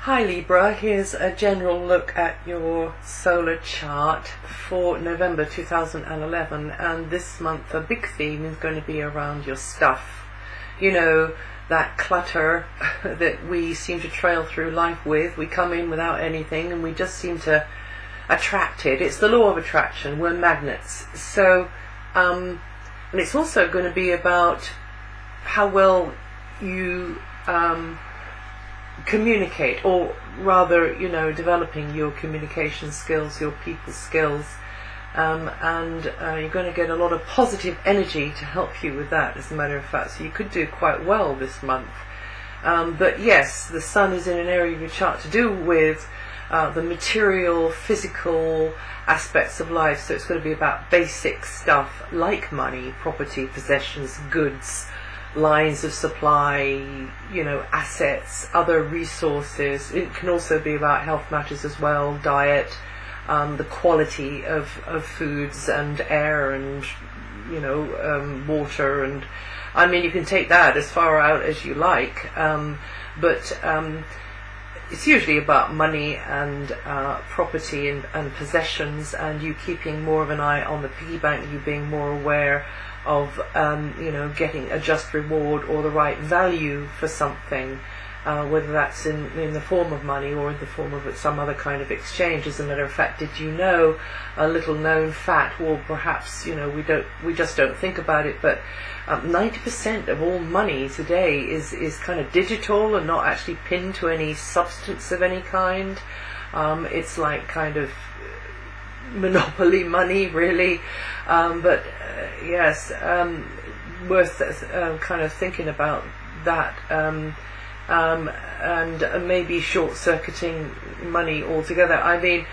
Hi Libra, here's a general look at your solar chart for November 2011, and this month a big theme is going to be around your stuff. You know, that clutter that we seem to trail through life with. We come in without anything and we just seem to attract it. It's the law of attraction, we're magnets. So, and it's also going to be about how well you communicate, or rather, you know, developing your communication skills, your people skills, and you're going to get a lot of positive energy to help you with that, as a matter of fact. So you could do quite well this month. But yes, the sun is in an area of your chart to do with the material, physical aspects of life. So it's going to be about basic stuff like money, property, possessions, goods, lines of supply, you know, assets, other resources. It can also be about health matters as well, diet, the quality of foods and air and, you know, water, and I mean, you can take that as far out as you like, but it's usually about money and property and possessions, and you keeping more of an eye on the piggy bank, you being more aware of you know, getting a just reward or the right value for something, whether that's in the form of money or in the form of some other kind of exchange. As a matter of fact, did you know a little known fact, or perhaps, you know, we just don't think about it, but 90% of all money today is kind of digital and not actually pinned to any substance of any kind. It's like kind of monopoly money, really, but yes, worth kind of thinking about that, and maybe short-circuiting money altogether. I mean,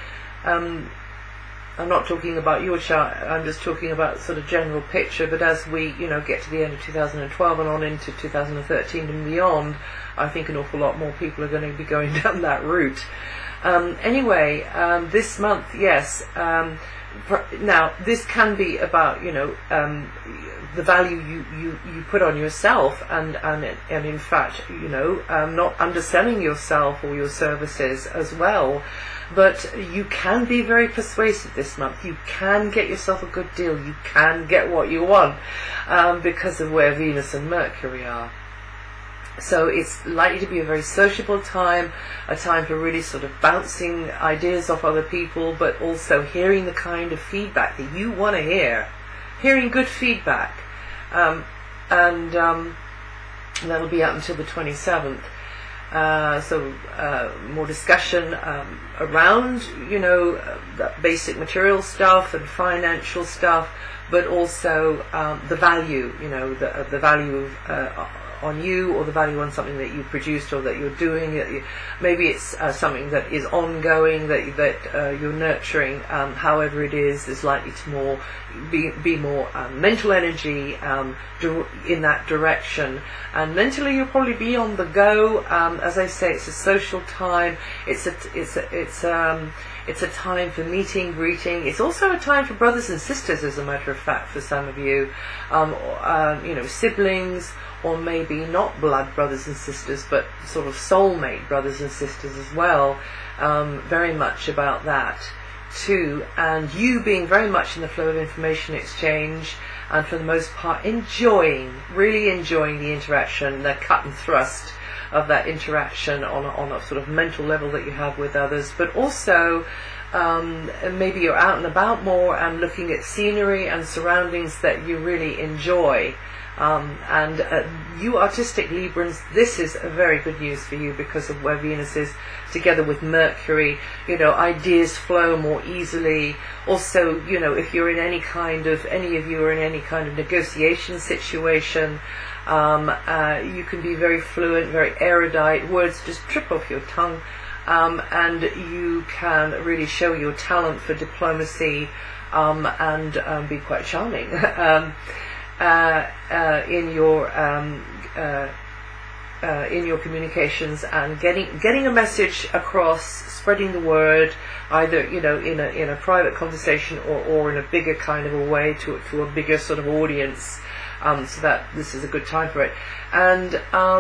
I'm not talking about your chart, I'm just talking about sort of general picture, but as we, you know, get to the end of 2012 and on into 2013 and beyond, I think an awful lot more people are going to be going down that route. Anyway, this month, yes, now this can be about, you know, the value you put on yourself, and in fact, you know, not underselling yourself or your services as well. But you can be very persuasive this month. You can get yourself a good deal. You can get what you want, because of where Venus and Mercury are. So it's likely to be a very sociable time, a time for really sort of bouncing ideas off other people, but also hearing the kind of feedback that you want to hear, hearing good feedback, and that'll be up until the 27th. So more discussion around, you know, that basic material stuff and financial stuff, but also the value, you know, the value of on you, or the value on something that you produced or that you're doing. Maybe it's something that is ongoing, that you're nurturing. However it is likely to be more mental energy in that direction. And mentally you'll probably be on the go. As I say, it's a social time. It's a time for meeting, greeting. It's also a time for brothers and sisters, as a matter of fact, for some of you. You know, siblings, or maybe not blood brothers and sisters, but sort of soulmate brothers and sisters as well. Very much about that too. And you being very much in the flow of information exchange, and for the most part really enjoying the interaction, the cut and thrust of that interaction on a sort of mental level that you have with others, but also maybe you're out and about more and looking at scenery and surroundings that you really enjoy. And you artistic Librans, this is a very good news for you because of where Venus is together with Mercury. You know, ideas flow more easily. Also, you know, if you're in any of you are in any kind of negotiation situation, you can be very fluent, very erudite. Words just trip off your tongue, and you can really show your talent for diplomacy, and be quite charming. In your communications, and getting a message across, spreading the word, either, you know, in a private conversation or in a bigger kind of a way to a bigger sort of audience. so that this is a good time for it. And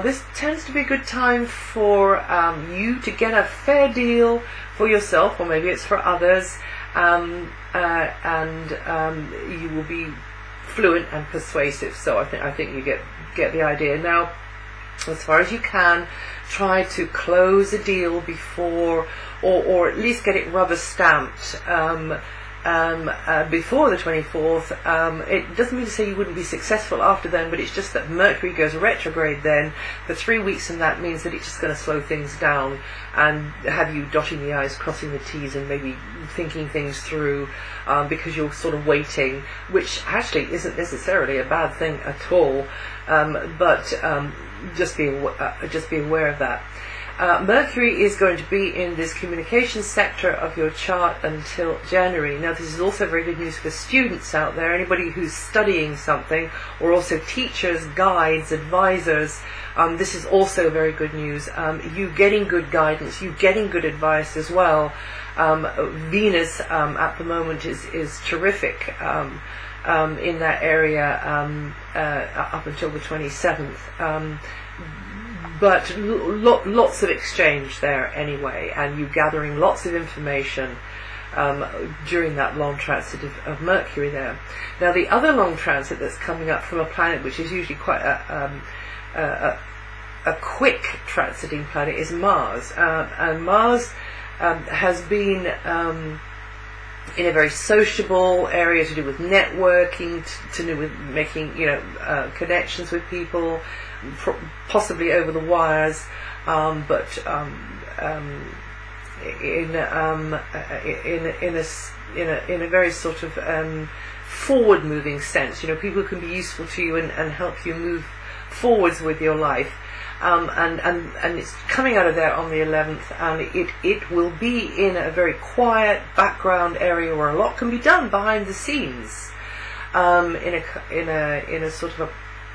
this tends to be a good time for you to get a fair deal for yourself, or maybe it's for others, and you will be fluent and persuasive. So I think you get the idea. Now, as far as you can, try to close a deal before, or at least get it rubber stamped before the 24th. It doesn't mean to say you wouldn't be successful after then, but it's just that Mercury goes retrograde then for 3 weeks, and that means that it's just going to slow things down and have you dotting the I's, crossing the T's, and maybe thinking things through, because you're sort of waiting, which actually isn't necessarily a bad thing at all, but just be aware of that. Mercury is going to be in this communication sector of your chart until January. Now, this is also very good news for students out there, anybody who's studying something, or also teachers, guides, advisors. This is also very good news. You getting good guidance, you getting good advice as well. Venus at the moment is terrific in that area up until the 27th. But lots of exchange there anyway, and you gathering lots of information during that long transit of Mercury there. Now, the other long transit that's coming up from a planet which is usually quite a quick transiting planet is Mars, and Mars has been in a very sociable area, to do with networking, to do with making connections with people, possibly over the wires, but in a very sort of forward-moving sense. People can be useful to you and help you move forwards with your life. And it's coming out of there on the 11th, and it will be in a very quiet background area where a lot can be done behind the scenes, in a sort of a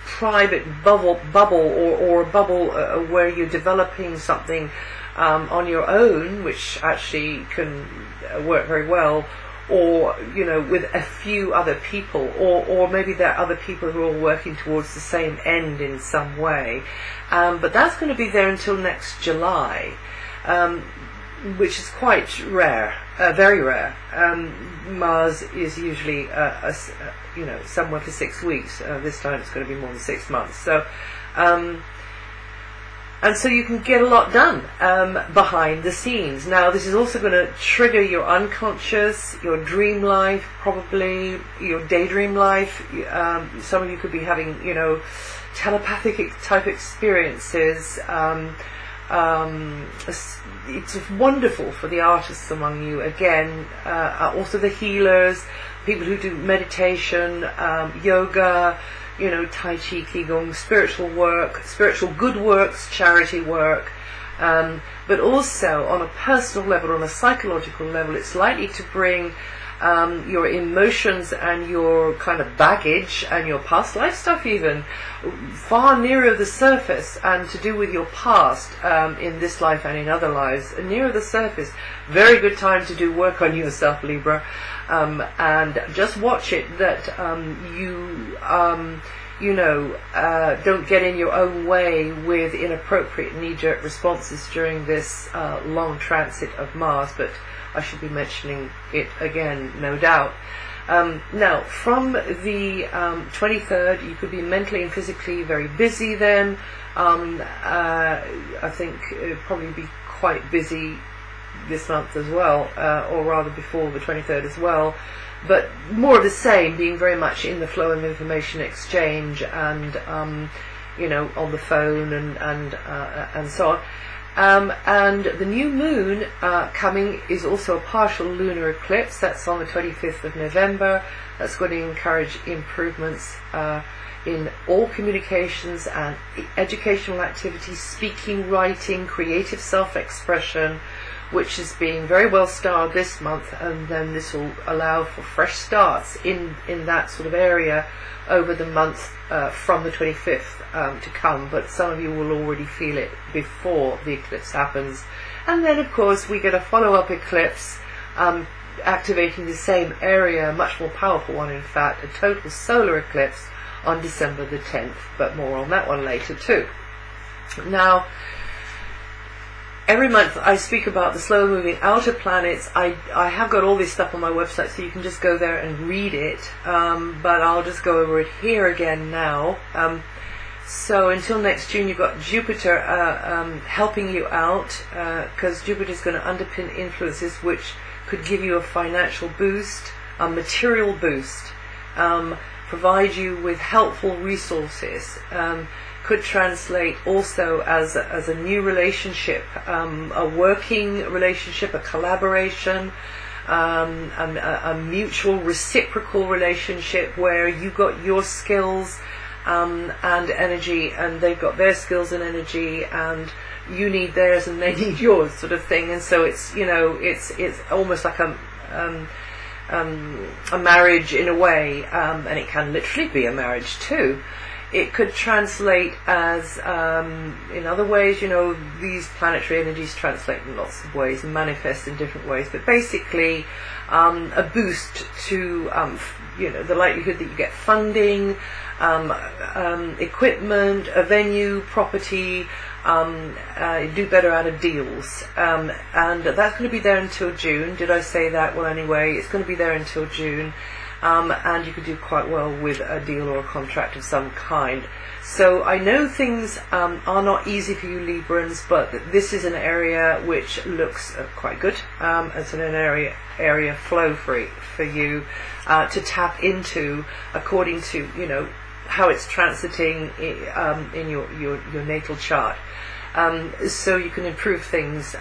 private bubble, or a bubble where you're developing something on your own, which actually can work very well, or with a few other people, or maybe there are other people who are all working towards the same end in some way. But that's going to be there until next July, which is quite rare, very rare. Mars is usually somewhere for 6 weeks. This time it's going to be more than 6 months. So and so you can get a lot done behind the scenes. Now, this is also going to trigger your unconscious, your dream life, probably your daydream life. Some of you could be having, telepathic type experiences. It's wonderful for the artists among you. Again, also the healers, people who do meditation, yoga, Tai Chi, Qigong, spiritual work, spiritual good works, charity work, but also on a personal level, on a psychological level, it's likely to bring your emotions and your kind of baggage and your past life stuff even far nearer the surface, and to do with your past in this life and in other lives, nearer the surface. Very good time to do work on yourself, Libra, and just watch it that don't get in your own way with inappropriate knee-jerk responses during this long transit of Mars, but I should be mentioning it again, no doubt. Now, from the 23rd, you could be mentally and physically very busy then. I think it'd probably be quite busy this month as well, or rather before the 23rd as well. But more of the same, being very much in the flow of information exchange, and on the phone and so on. And the new moon coming is also a partial lunar eclipse. That's on the 25th of November. That's going to encourage improvements in all communications and educational activities, speaking, writing, creative self-expression, which is being very well starred this month, and then this will allow for fresh starts in that sort of area over the month from the 25th to come, but some of you will already feel it before the eclipse happens. And then, of course, we get a follow-up eclipse activating the same area, a much more powerful one in fact, a total solar eclipse on December the 10th, but more on that one later too. Now, every month I speak about the slow moving outer planets. I have got all this stuff on my website, so you can just go there and read it, but I'll just go over it here again now. So until next June, you've got Jupiter helping you out, because Jupiter is going to underpin influences which could give you a financial boost, a material boost, provide you with helpful resources, could translate also as a new relationship, a working relationship, a collaboration, a mutual reciprocal relationship where you got your skills and energy, and they've got their skills and energy, and you need theirs and they need yours, sort of thing. And so it's, you know, it's almost like a marriage in a way, and it can literally be a marriage too. It could translate as, in other ways, you know, these planetary energies translate in lots of ways and manifest in different ways, but basically a boost to, you know, the likelihood that you get funding, equipment, a venue, property, do better out of deals, and that's going to be there until June. Did I say that? Well, anyway, it's going to be there until June, and you could do quite well with a deal or a contract of some kind. So I know things are not easy for you Librans, but this is an area which looks quite good. It's an area flow for you to tap into, according to, you know, how it's transiting in your natal chart, so you can improve things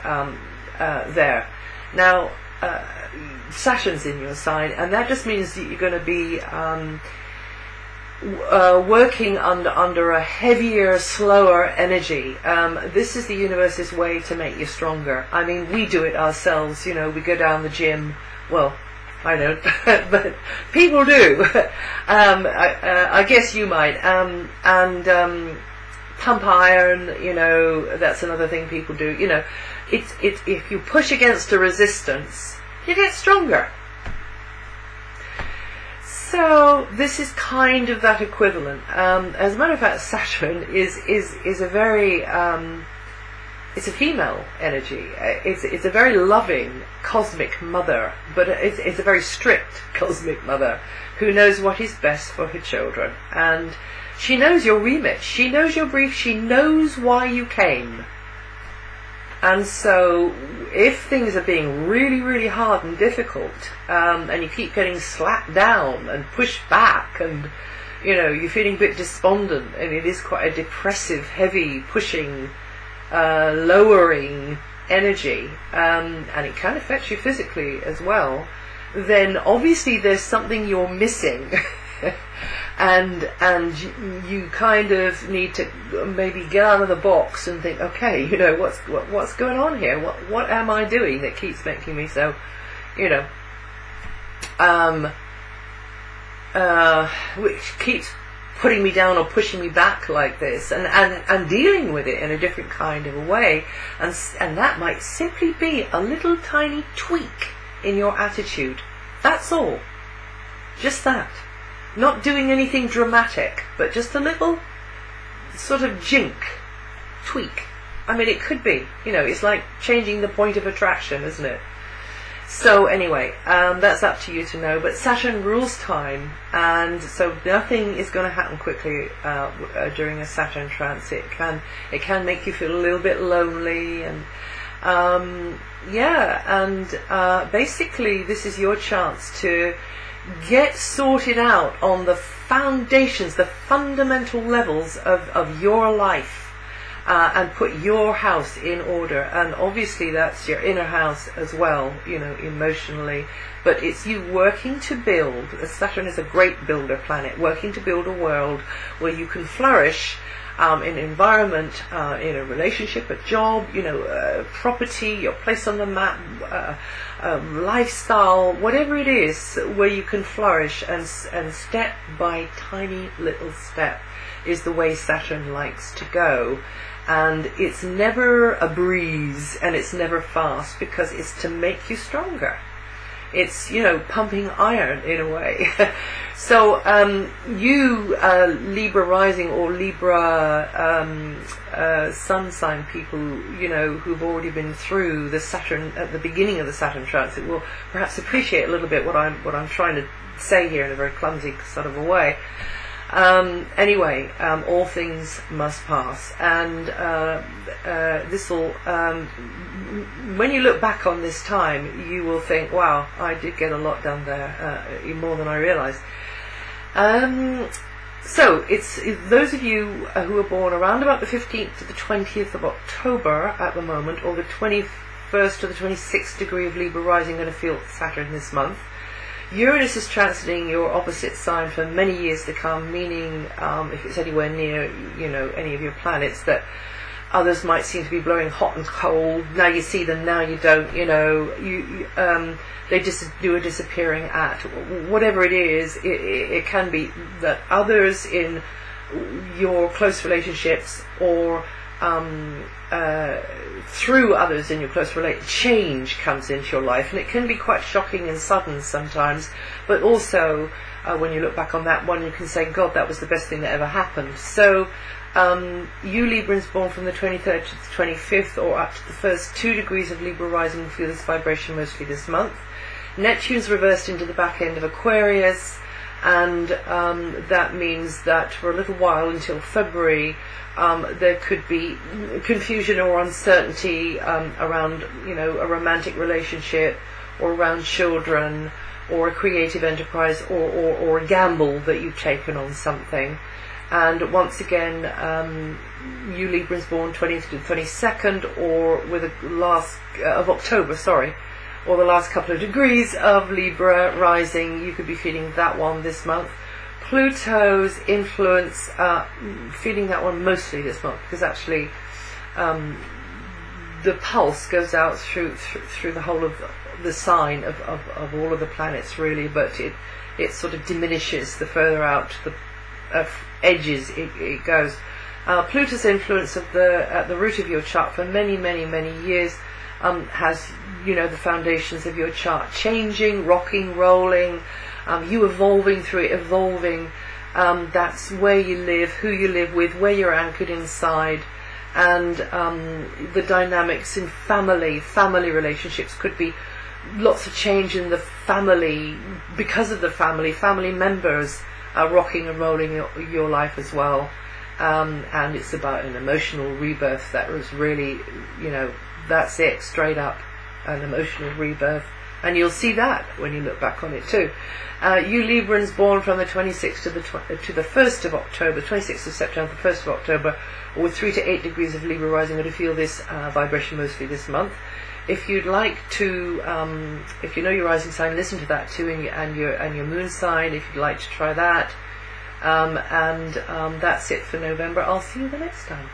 there. Now, Saturn's in your sign, and that just means that you're going to be working under a heavier, slower energy. This is the universe's way to make you stronger. I mean, we do it ourselves, you know, we go down the gym, well, I don't, but people do. I guess you might. And pump iron, you know, that's another thing people do. You know, it's if you push against a resistance, you get stronger. So this is kind of that equivalent. As a matter of fact, Saturn is a very it's a female energy. It's a very loving cosmic mother, but it's a very strict cosmic mother who knows what is best for her children, and she knows your remit, she knows your brief, she knows why you came. And so if things are being really, really hard and difficult, and you keep getting slapped down and pushed back, and you know, you're feeling a bit despondent, and it is quite a depressive, heavy, pushing, lowering energy, and it can affect you physically as well, then obviously there's something you're missing. and you kind of need to maybe get out of the box and think, okay, you know, what's going on here? What am I doing that keeps making me so, you know, which keeps putting me down or pushing me back like this, and dealing with it in a different kind of a way, and that might simply be a little tiny tweak in your attitude. That's all. Just that. Not doing anything dramatic, but just a little sort of jink, tweak. I mean, it could be, you know, it's like changing the point of attraction, isn't it? So anyway, that's up to you to know. But Saturn rules time, and so nothing is going to happen quickly during a Saturn transit. It can make you feel a little bit lonely, and basically this is your chance to get sorted out on the foundations, the fundamental levels of your life. And put your house in order, and obviously that's your inner house as well, you know, emotionally, but it's you working to build. Saturn is a great builder planet, working to build a world where you can flourish in an environment, in a relationship, a job, you know, property, your place on the map, lifestyle, whatever it is, where you can flourish, and step by tiny little step is the way Saturn likes to go. And it's never a breeze, and it's never fast, because it's to make you stronger. It's, you know, pumping iron in a way. So you Libra rising or Libra sun sign people, you know, who've already been through the Saturn at the beginning of the Saturn transit will perhaps appreciate a little bit what I'm trying to say here in a very clumsy sort of a way. Anyway, all things must pass, and this will, when you look back on this time, you will think, wow, I did get a lot done there, more than I realised. So it's those of you who are born around about the 15th to the 20th of October at the moment, or the 21st to the 26th degree of Libra rising, going to feel Saturn this month. Uranus is transiting your opposite sign for many years to come, meaning if it's anywhere near, you know, any of your planets, that others might seem to be blowing hot and cold. Now you see them, now you don't, you know, they just do a disappearing act. Whatever it is, it can be that others in your close relationships, or through others in your close relationship, change comes into your life, and it can be quite shocking and sudden sometimes, but also when you look back on that one, you can say, God, that was the best thing that ever happened. So you Librans born from the 23rd to the 25th, or up to the first 2 degrees of Libra rising, will feel this vibration mostly this month. Neptune's reversed into the back end of Aquarius, and that means that for a little while, until February, there could be confusion or uncertainty around, you know, a romantic relationship, or around children, or a creative enterprise, or a gamble that you've taken on something. And once again, you Librans born 20th to the 22nd, or with the last of October, or the last couple of degrees of Libra rising, you could be feeling that one this month. Pluto's influence, feeling that one mostly this month, because actually the pulse goes out through the whole of the sign of all of the planets, really, but it sort of diminishes the further out the edges it goes. Pluto's influence at the root of your chart for many years has, you know, the foundations of your chart changing, rocking, rolling, you evolving through it, evolving. That's where you live, who you live with, where you're anchored inside, and the dynamics in family relationships. Could be lots of change in the family, because of the family members rocking and rolling your life as well. And it's about an emotional rebirth that was really, you know, that's it, straight up, an emotional rebirth. And you'll see that when you look back on it too. You Librans born from the 26th to the 1st of October, 26th of September, the 1st of October, or with 3 to 8 degrees of Libra rising, are going to feel this vibration mostly this month. If you'd like to, if you know your rising sign, listen to that too, and your moon sign, if you'd like to try that. And that's it for November. I'll see you the next time.